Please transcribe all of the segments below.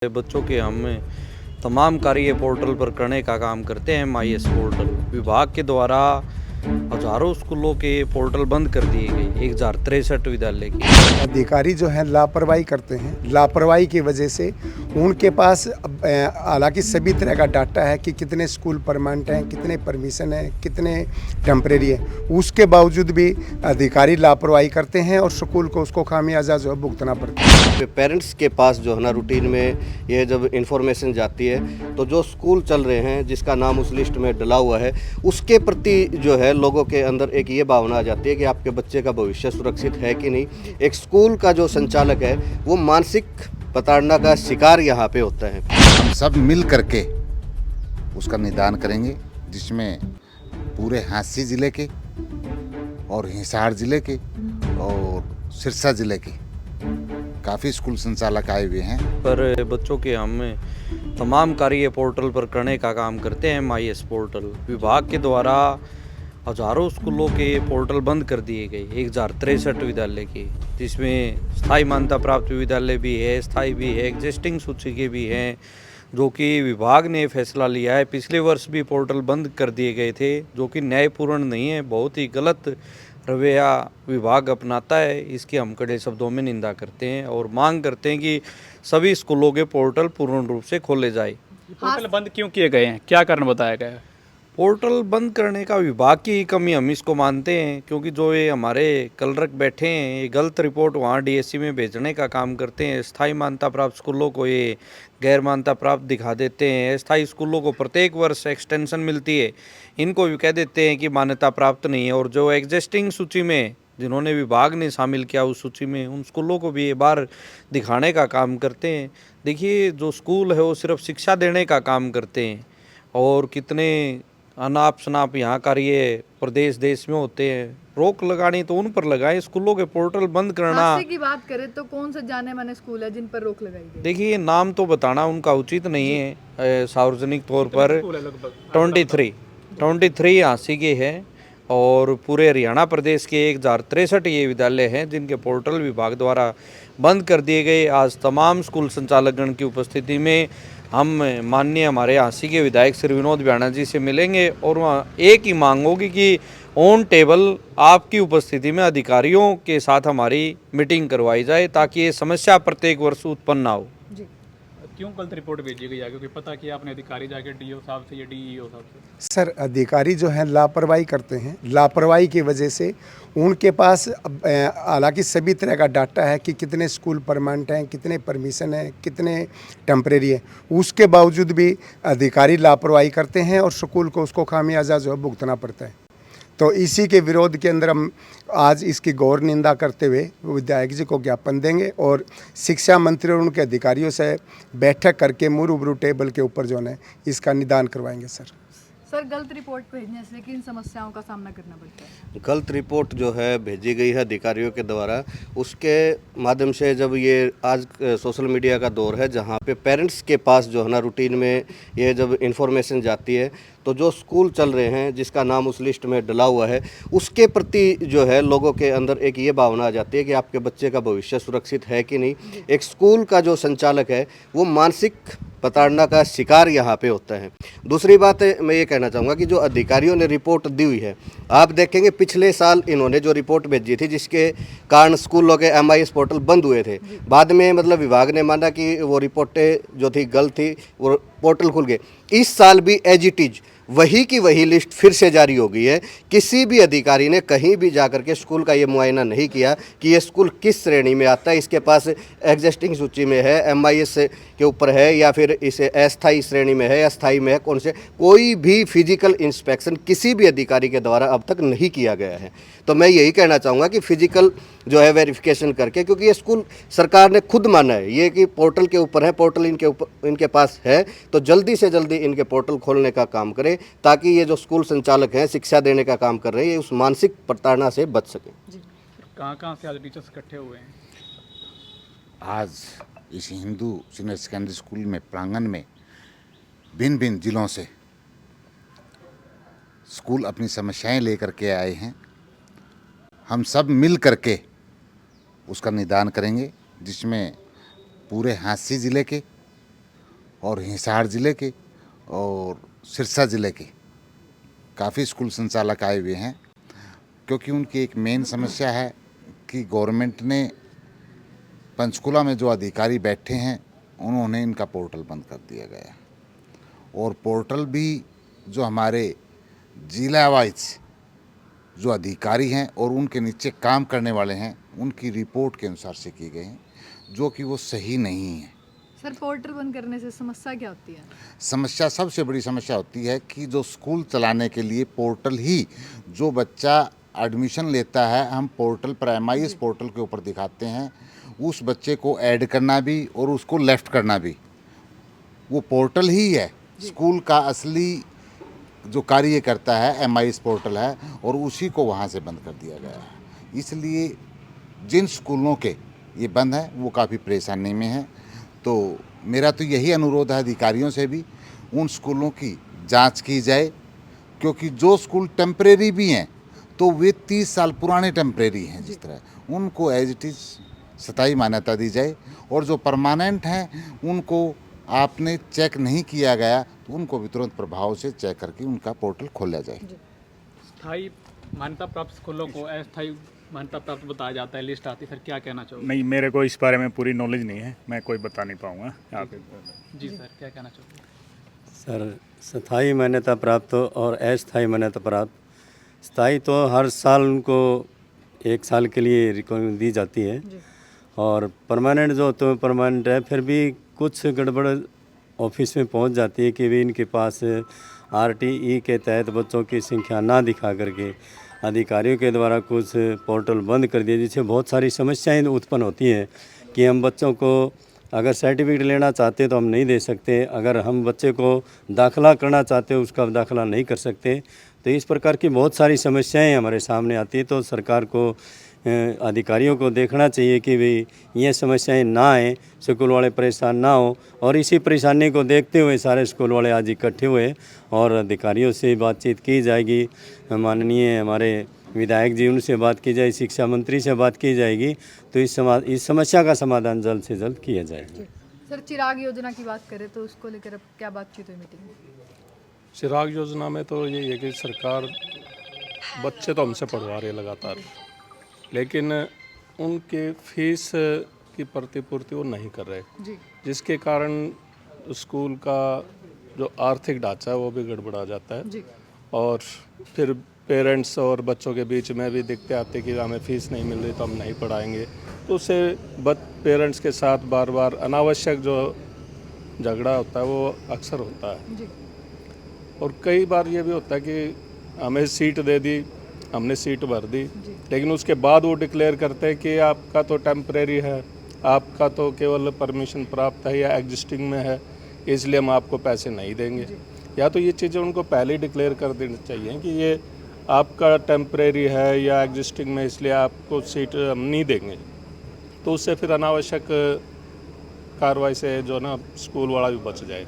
बच्चों के हम तमाम कार्य पोर्टल पर करने का काम करते हैं। MIS पोर्टल विभाग के द्वारा हजारों स्कूलों के पोर्टल बंद कर दिए गए 1063 विद्यालय के। अधिकारी जो हैं लापरवाही करते हैं। लापरवाही की वजह से उनके पास हालांकि सभी तरह का डाटा है कि कितने स्कूल परमानेंट हैं, कितने परमिशन हैं, कितने टेम्परेरी हैं। उसके बावजूद भी अधिकारी लापरवाही करते हैं और स्कूल को उसको खामियाजा जो है भुगतना पड़ता है। पेरेंट्स के पास जो है ना रूटीन में ये जब इन्फॉर्मेशन जाती है तो जो स्कूल चल रहे हैं जिसका नाम उस लिस्ट में डला हुआ है उसके प्रति जो है लोगों के अंदर एक ये भावना आ जाती है कि आपके बच्चे का भविष्य सुरक्षित है कि नहीं। एक स्कूल का जो संचालक है वो मानसिक प्रताड़ना का शिकार यहाँ पे होता है। हम सब मिल करके उसका निदान करेंगे, जिसमें पूरे हाँसी ज़िले के और हिसार ज़िले के और सिरसा ज़िले के काफ़ी स्कूल संचालक आए हुए हैं। पर बच्चों के हम तमाम कार्य पोर्टल पर करने का काम करते हैं। MIS पोर्टल विभाग के द्वारा हजारों स्कूलों के पोर्टल बंद कर दिए गए 1063 विद्यालय के, जिसमें स्थायी मान्यता प्राप्त विद्यालय भी है, स्थायी भी है, एग्जिस्टिंग सूची के भी हैं, जो कि विभाग ने फैसला लिया है। पिछले वर्ष भी पोर्टल बंद कर दिए गए थे, जो कि न्यायपूर्ण नहीं है। बहुत ही गलत रवैया विभाग अपनाता है। इसकी हम कड़े शब्दों में निंदा करते हैं और मांग करते हैं कि सभी स्कूलों के पोर्टल पूर्ण रूप से खोले जाए। पोर्टल बंद क्यों किए गए हैं, क्या कारण बताया गया है? पोर्टल बंद करने का विभाग की ही कमी हम इसको मानते हैं, क्योंकि जो ये हमारे कलरक बैठे हैं ये गलत रिपोर्ट वहाँ DSC में भेजने का काम करते हैं। स्थायी मान्यता प्राप्त स्कूलों को ये गैर मान्यता प्राप्त दिखा देते हैं। स्थायी स्कूलों को प्रत्येक वर्ष एक्सटेंशन मिलती है, इनको भी कह देते हैं कि मान्यता प्राप्त नहीं है। और जो एग्जिस्टिंग सूची में जिन्होंने विभाग ने शामिल किया उस सूची में, उन स्कूलों को भी ये बार दिखाने का काम करते हैं। देखिए, जो स्कूल है वो सिर्फ शिक्षा देने का काम करते हैं और कितने अनाप शनाप यहाँ कार्य प्रदेश देश में होते हैं। रोक लगानी तो उन पर लगाएं। स्कूलों के पोर्टल बंद करना, हादसे की बात करें तो कौन से जाने माने स्कूल है जिन पर रोक लगाई गई? देखिए नाम तो बताना उनका उचित नहीं है। सार्वजनिक तौर पर 23 हाँसी के हैं और पूरे हरियाणा प्रदेश के 1063 ये विद्यालय हैं जिनके पोर्टल विभाग द्वारा बंद कर दिए गए। आज तमाम स्कूल संचालकगण की उपस्थिति में हम माननीय हमारे हाँसी के विधायक श्री विनोद ब्याणा जी से मिलेंगे और वहाँ एक ही मांग होगी कि ऑन टेबल आपकी उपस्थिति में अधिकारियों के साथ हमारी मीटिंग करवाई जाए, ताकि ये समस्या प्रत्येक वर्ष उत्पन्न ना हो। क्यों गलत रिपोर्ट भेजी गई है? क्योंकि पता किया आपने अधिकारी जाके DO साहब से या DEO साहब से? सर, अधिकारी जो हैं लापरवाही करते हैं। लापरवाही की वजह से उनके पास हालांकि सभी तरह का डाटा है कि कितने स्कूल परमानेंट हैं, कितने परमिशन हैं, कितने टेम्परेरी हैं। उसके बावजूद भी अधिकारी लापरवाही करते हैं और स्कूल को उसको खामियाजा जो है भुगतना पड़ता है। तो इसी के विरोध के अंदर हम आज इसकी गौर निंदा करते हुए विधायक जी को ज्ञापन देंगे और शिक्षा मंत्री और उनके अधिकारियों से बैठक करके रूबरू टेबल के ऊपर जो है इसका निदान करवाएंगे। सर, गलत रिपोर्ट भेजने से किन समस्याओं का सामना करना पड़ता है? गलत रिपोर्ट जो है भेजी गई है अधिकारियों के द्वारा, उसके माध्यम से जब ये आज सोशल मीडिया का दौर है जहाँ पे पेरेंट्स के पास जो है ना रूटीन में ये जब इन्फॉर्मेशन जाती है तो जो स्कूल चल रहे हैं जिसका नाम उस लिस्ट में डला हुआ है उसके प्रति जो है लोगों के अंदर एक ये भावना आ जाती है कि आपके बच्चे का भविष्य सुरक्षित है कि नहीं। एक स्कूल का जो संचालक है वो मानसिक प्रताड़ना का शिकार यहाँ पे होता है। दूसरी बात मैं ये कहना चाहूँगा कि जो अधिकारियों ने रिपोर्ट दी हुई है, आप देखेंगे पिछले साल इन्होंने जो रिपोर्ट भेजी थी जिसके कारण स्कूलों के MIS पोर्टल बंद हुए थे, बाद में मतलब विभाग ने माना कि वो रिपोर्टें जो थी गलत थी, वो पोर्टल खुल गए। इस साल भी एज इट इज वही की वही लिस्ट फिर से जारी हो गई है। किसी भी अधिकारी ने कहीं भी जाकर के स्कूल का ये मुआयना नहीं किया कि ये स्कूल किस श्रेणी में आता है, इसके पास एग्जिस्टिंग सूची में है, MIS के ऊपर है या फिर इसे अस्थायी श्रेणी में है या स्थायी में है, कौन से कोई भी फिजिकल इंस्पेक्शन किसी भी अधिकारी के द्वारा अब तक नहीं किया गया है। तो मैं यही कहना चाहूँगा कि फिजिकल जो है वेरिफिकेशन करके, क्योंकि ये स्कूल सरकार ने खुद माना है ये कि पोर्टल के ऊपर है, पोर्टल इनके पास है, तो जल्दी से जल्दी इनके पोर्टल खोलने का काम करें ताकि ये जो स्कूल संचालक हैं शिक्षा देने का काम कर रहे हैं ये उस मानसिक प्रताड़ना से बच सकें। कहाँ से आज टीचर्स इकट्ठे हुए हैं? आज इस हिंदू सीनियर सेकेंडरी स्कूल में प्रांगण में भिन्न भिन्न जिलों से स्कूल अपनी समस्याएं लेकर के आए हैं। हम सब मिल करके उसका निदान करेंगे, जिसमें पूरे हाँसी ज़िले के और हिसार ज़िले के और सिरसा ज़िले के काफ़ी स्कूल संचालक आए हुए हैं, क्योंकि उनकी एक मेन समस्या है कि गवर्नमेंट ने पंचकुला में जो अधिकारी बैठे हैं उन्होंने इनका पोर्टल बंद कर दिया गया, और पोर्टल भी जो हमारे जिला वाइज जो अधिकारी हैं और उनके नीचे काम करने वाले हैं उनकी रिपोर्ट के अनुसार से किए गए हैं, जो कि वो सही नहीं है। सर पोर्टल बंद करने से समस्या क्या होती है? समस्या, सबसे बड़ी समस्या होती है कि जो स्कूल चलाने के लिए पोर्टल ही, जो बच्चा एडमिशन लेता है हम पोर्टल पर MIS पोर्टल के ऊपर दिखाते हैं, उस बच्चे को ऐड करना भी और उसको लेफ्ट करना भी वो पोर्टल ही है। स्कूल का असली जो कार्य करता है MIS पोर्टल है, और उसी को वहाँ से बंद कर दिया गया है। इसलिए जिन स्कूलों के ये बंद है वो काफ़ी परेशानी में हैं। तो मेरा तो यही अनुरोध है अधिकारियों से भी, उन स्कूलों की जांच की जाए, क्योंकि जो स्कूल टेम्परेरी भी हैं तो वे 30 साल पुराने टेम्परेरी हैं, जिस तरह उनको एज इट इज़ स्थायी मान्यता दी जाए, और जो परमानेंट हैं उनको आपने चेक नहीं किया गया तो उनको भी तुरंत प्रभाव से चेक करके उनका पोर्टल खोला जाए। स्थायी मान्यता प्राप्त स्कूलों को अस्थायी मान्यता प्राप्त बताया जाता है, लिस्ट आती है, सर क्या कहना चाहोगे? नहीं, मेरे को इस बारे में पूरी नॉलेज नहीं है, मैं कोई बता नहीं पाऊँगा यहाँ पे। जी सर क्या कहना चाहोगे? सर स्थायी मान्यता प्राप्त और अस्थायी मान्यता प्राप्त, स्थायी तो हर साल उनको 1 साल के लिए रिकॉर्ड दी जाती है, और परमानेंट जो होते हैं परमानेंट है, फिर भी कुछ गड़बड़ ऑफिस में पहुंच जाती है कि भी इनके पास RTE के तहत बच्चों की संख्या ना दिखा करके अधिकारियों के द्वारा कुछ पोर्टल बंद कर दिए, जिससे बहुत सारी समस्याएं उत्पन्न होती हैं कि हम बच्चों को अगर सर्टिफिकेट लेना चाहते तो हम नहीं दे सकते, अगर हम बच्चे को दाखिला करना चाहते हो उसका दाखिला नहीं कर सकते। तो इस प्रकार की बहुत सारी समस्याएं हमारे सामने आती है। तो सरकार को अधिकारियों को देखना चाहिए कि भाई ये समस्याएं ना आए, स्कूल वाले परेशान ना हो, और इसी परेशानी को देखते हुए सारे स्कूल वाले आज इकट्ठे हुए और अधिकारियों से बातचीत की जाएगी। माननीय हमारे विधायक जी उनसे बात की जाए, शिक्षा मंत्री से बात की जाएगी, तो इस समस्या का समाधान जल्द से जल्द किया जाएगा। सर चिराग योजना की बात करें तो उसको लेकर अब क्या बातचीत हुई मीटिंग में? चिराग योजना में तो ये है कि सरकार बच्चे तो हमसे पढ़वा रही है लगातार, लेकिन उनके फीस की प्रतिपूर्ति वो नहीं कर रहे, जिसके कारण स्कूल का जो आर्थिक ढांचा है वो भी गड़बड़ा जाता है, और फिर पेरेंट्स और बच्चों के बीच में भी दिक्कतें आती कि हमें फ़ीस नहीं मिल रही तो हम नहीं पढ़ाएंगे, तो उससे पेरेंट्स के साथ बार बार अनावश्यक जो झगड़ा होता है वो अक्सर होता है। और कई बार ये भी होता है कि हमें सीट दे दी, हमने सीट भर दी, लेकिन उसके बाद वो डिक्लेयर करते हैं कि आपका तो टेम्परेरी है, आपका तो केवल परमिशन प्राप्त है या एग्जिस्टिंग में है, इसलिए हम आपको पैसे नहीं देंगे। या तो ये चीज़ें उनको पहले ही डिक्लेयर कर देनी चाहिए कि ये आपका टेम्परेरी है या एग्जिस्टिंग में, इसलिए आपको सीट हम नहीं देंगे। तो उससे फिर अनावश्यक कार्रवाई से जो ना स्कूल वाला भी बच जाए।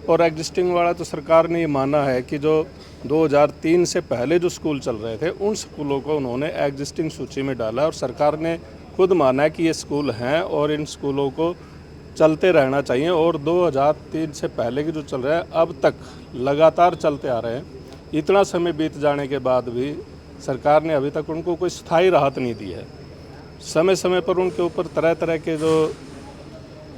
और एग्जिस्टिंग वाला तो सरकार ने ये माना है कि जो 2003 से पहले जो स्कूल चल रहे थे उन स्कूलों को उन्होंने एग्जिस्टिंग सूची में डाला, और सरकार ने खुद माना है कि ये स्कूल हैं और इन स्कूलों को चलते रहना चाहिए। और 2003 से पहले के जो चल रहे हैं अब तक लगातार चलते आ रहे हैं। इतना समय बीत जाने के बाद भी सरकार ने अभी तक उनको कोई स्थायी राहत नहीं दी है। समय समय पर उनके ऊपर तरह तरह के जो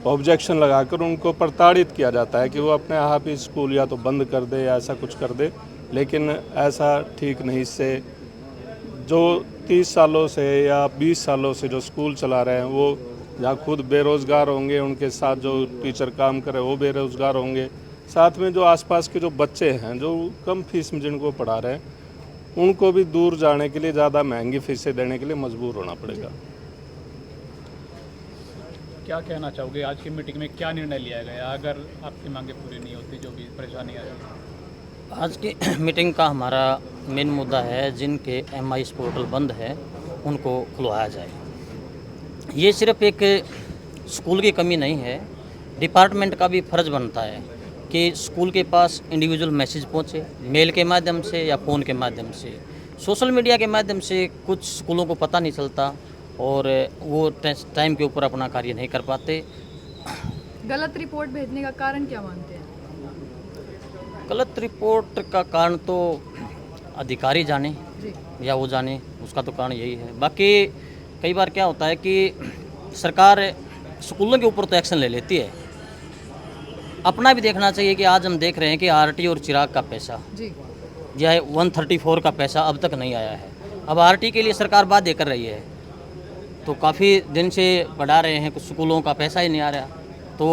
ऑब्जेक्शन लगाकर उनको प्रताड़ित किया जाता है कि वो अपने आप ही स्कूल या तो बंद कर दे या ऐसा कुछ कर दे, लेकिन ऐसा ठीक नहीं। इससे जो 30 सालों से या 20 सालों से जो स्कूल चला रहे हैं वो जहाँ खुद बेरोज़गार होंगे, उनके साथ जो टीचर काम करे वो बेरोज़गार होंगे, साथ में जो आसपास के जो बच्चे हैं जो कम फीस में जिनको पढ़ा रहे हैं उनको भी दूर जाने के लिए ज़्यादा महंगी फीसें देने के लिए मजबूर होना पड़ेगा। क्या कहना चाहोगे, आज की मीटिंग में क्या निर्णय लिया गया अगर आपकी मांगे पूरी नहीं होती, जो भी परेशानी आ रही है? आज की मीटिंग का हमारा मेन मुद्दा है जिनके MIS पोर्टल बंद है उनको खुलवाया जाए। ये सिर्फ एक स्कूल की कमी नहीं है, डिपार्टमेंट का भी फ़र्ज़ बनता है कि स्कूल के पास इंडिविजुअल मैसेज पहुँचे, मेल के माध्यम से या फ़ोन के माध्यम से। सोशल मीडिया के माध्यम से कुछ स्कूलों को पता नहीं चलता और वो टाइम के ऊपर अपना कार्य नहीं कर पाते। गलत रिपोर्ट भेजने का कारण क्या मानते हैं? गलत रिपोर्ट का कारण तो अधिकारी जाने जी। या वो जाने, उसका तो कारण यही है। बाकी कई बार क्या होता है कि सरकार स्कूलों के ऊपर तो एक्शन ले लेती है, अपना भी देखना चाहिए कि आज हम देख रहे हैं कि आरटी और चिराग का पैसा जी। या 134 का पैसा अब तक नहीं आया है। अब आरटी के लिए सरकार बाध्य कर रही है, तो काफ़ी दिन से बढ़ा रहे हैं, कुछ स्कूलों का पैसा ही नहीं आ रहा। तो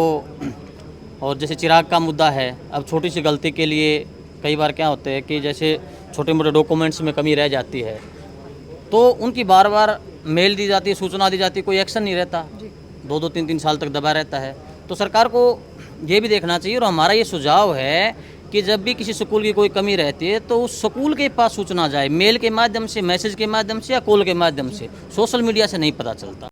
और जैसे चिराग का मुद्दा है, अब छोटी सी गलती के लिए कई बार क्या होता है कि जैसे छोटे मोटे डॉक्यूमेंट्स में कमी रह जाती है, तो उनकी बार बार मेल दी जाती है, सूचना दी जाती है, कोई एक्शन नहीं रहता, 2-2 3-3 साल तक दबा रहता है। तो सरकार को ये भी देखना चाहिए, और हमारा ये सुझाव है कि जब भी किसी स्कूल की कोई कमी रहती है तो उस स्कूल के पास सूचना जाए, मेल के माध्यम से, मैसेज के माध्यम से या कॉल के माध्यम से, सोशल मीडिया से नहीं पता चलता।